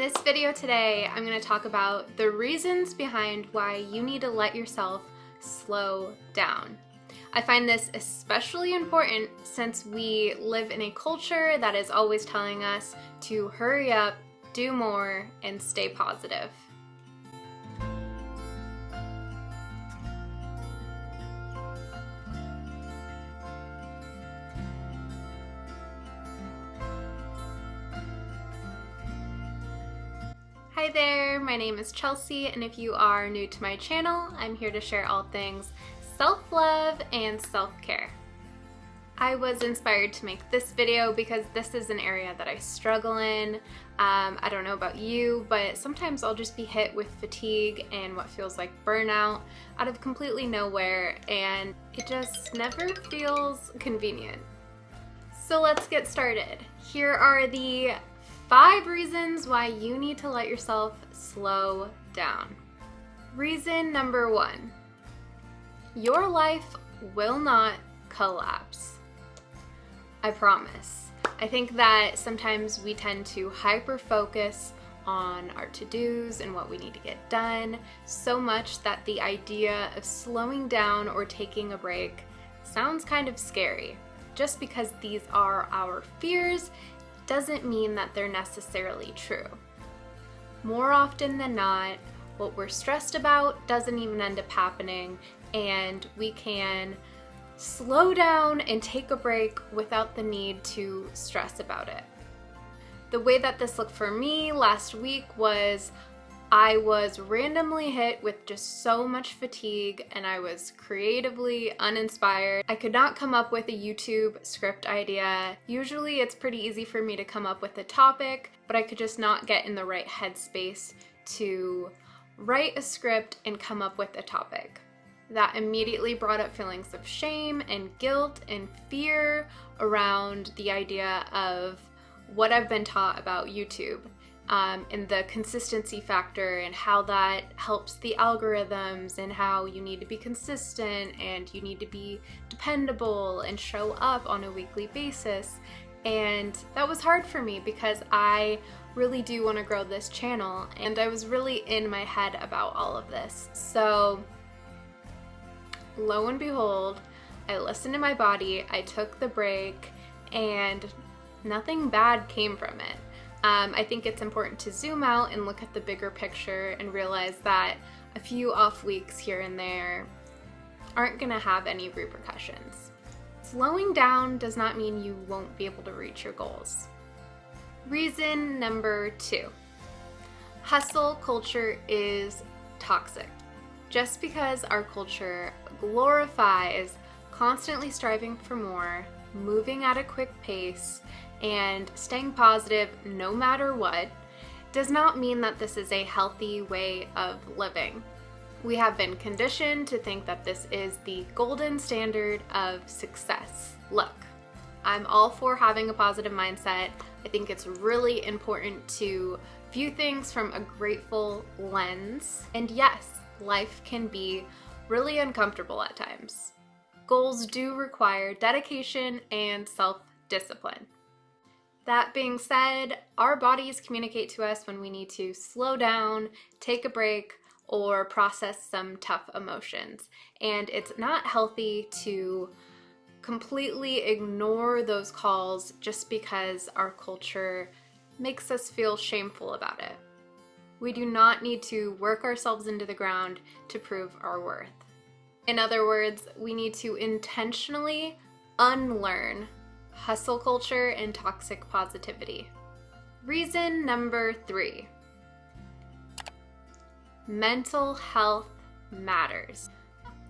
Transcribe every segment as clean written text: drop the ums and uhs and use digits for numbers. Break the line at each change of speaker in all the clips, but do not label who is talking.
this video today, I'm going to talk about the reasons behind why you need to let yourself slow down. I find this especially important since we live in a culture that is always telling us to hurry up, do more, and stay positive. Hi there, my name is Chelsea, and if you are new to my channel, I'm here to share all things self-love and self-care. I was inspired to make this video because this is an area that I struggle in. I don't know about you, but sometimes I'll just be hit with fatigue and what feels like burnout out of completely nowhere, and it just never feels convenient. So let's get started. Here are the 5 reasons why you need to let yourself slow down. Reason number 1, your life will not collapse. I promise. I think that sometimes we tend to hyper-focus on our to-dos and what we need to get done so much that the idea of slowing down or taking a break sounds kind of scary. Just because these are our fears doesn't mean that they're necessarily true. More often than not, what we're stressed about doesn't even end up happening, and we can slow down and take a break without the need to stress about it. The way that this looked for me last week was I was randomly hit with just so much fatigue and I was creatively uninspired. I could not come up with a YouTube script idea. Usually it's pretty easy for me to come up with a topic, but I could just not get in the right headspace to write a script and come up with a topic. That immediately brought up feelings of shame and guilt and fear around the idea of what I've been taught about YouTube. And the consistency factor and how that helps the algorithms and how you need to be consistent and you need to be dependable and show up on a weekly basis. And that was hard for me because I really do want to grow this channel and I was really in my head about all of this. So lo and behold, I listened to my body, I took the break, and nothing bad came from it. I think it's important to zoom out and look at the bigger picture and realize that a few off weeks here and there aren't going to have any repercussions. Slowing down does not mean you won't be able to reach your goals. Reason number 2, hustle culture is toxic. Just because our culture glorifies constantly striving for more, moving at a quick pace, and staying positive no matter what, does not mean that this is a healthy way of living. We have been conditioned to think that this is the golden standard of success. Look, I'm all for having a positive mindset. I think it's really important to view things from a grateful lens. And yes, life can be really uncomfortable at times. Goals do require dedication and self-discipline. That being said, our bodies communicate to us when we need to slow down, take a break, or process some tough emotions. And it's not healthy to completely ignore those calls just because our culture makes us feel shameful about it. We do not need to work ourselves into the ground to prove our worth. In other words, we need to intentionally unlearn hustle culture and toxic positivity. Reason number 3, mental health matters.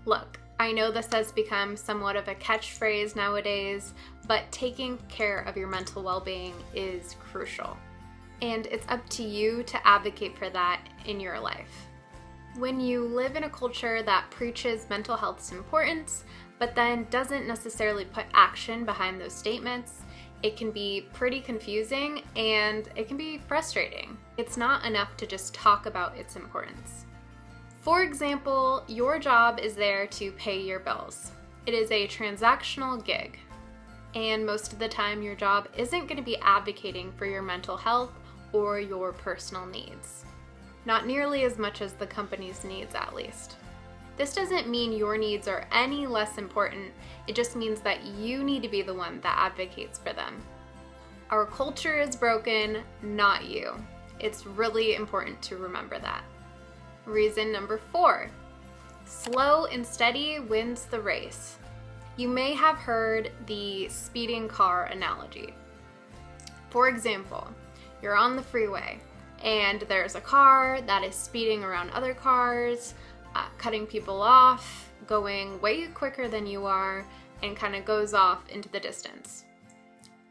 Look, I know this has become somewhat of a catchphrase nowadays, but taking care of your mental well-being is crucial. And it's up to you to advocate for that in your life. When you live in a culture that preaches mental health's importance, but then doesn't necessarily put action behind those statements, it can be pretty confusing and it can be frustrating. It's not enough to just talk about its importance. For example, your job is there to pay your bills. It is a transactional gig, and most of the time your job isn't going to be advocating for your mental health or your personal needs. Not nearly as much as the company's needs, at least. This doesn't mean your needs are any less important, it just means that you need to be the one that advocates for them. Our culture is broken, not you. It's really important to remember that. Reason number 4, slow and steady wins the race. You may have heard the speeding car analogy. For example, you're on the freeway and there's a car that is speeding around other cars, cutting people off, going way quicker than you are, and kind of goes off into the distance.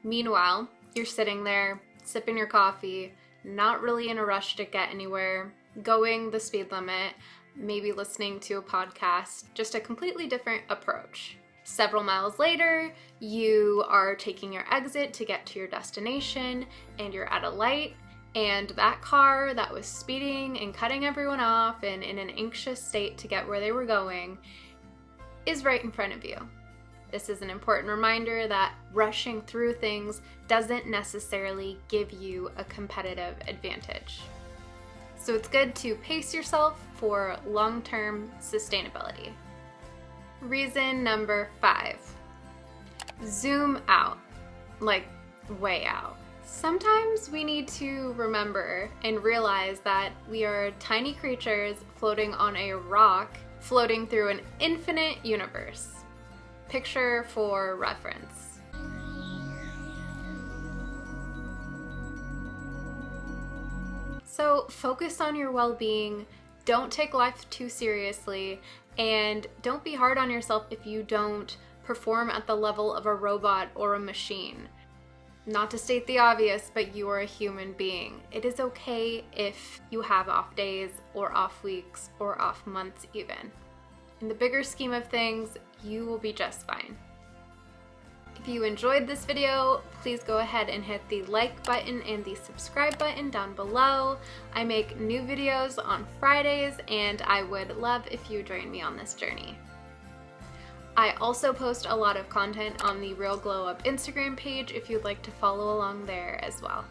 Meanwhile, you're sitting there, sipping your coffee, not really in a rush to get anywhere, going the speed limit, maybe listening to a podcast, just a completely different approach. Several miles later, you are taking your exit to get to your destination, and you're at a light, and that car that was speeding and cutting everyone off and in an anxious state to get where they were going is right in front of you. This is an important reminder that rushing through things doesn't necessarily give you a competitive advantage. So it's good to pace yourself for long-term sustainability. Reason number 5, zoom out, like way out. Sometimes we need to remember and realize that we are tiny creatures floating on a rock, floating through an infinite universe. Picture for reference. So focus on your well-being, don't take life too seriously, and don't be hard on yourself if you don't perform at the level of a robot or a machine. Not to state the obvious, but you are a human being. It is okay if you have off days or off weeks or off months even. In the bigger scheme of things, you will be just fine. If you enjoyed this video, please go ahead and hit the like button and the subscribe button down below. I make new videos on Fridays, and I would love if you join me on this journey. I also post a lot of content on the Real Glow Up Instagram page if you'd like to follow along there as well.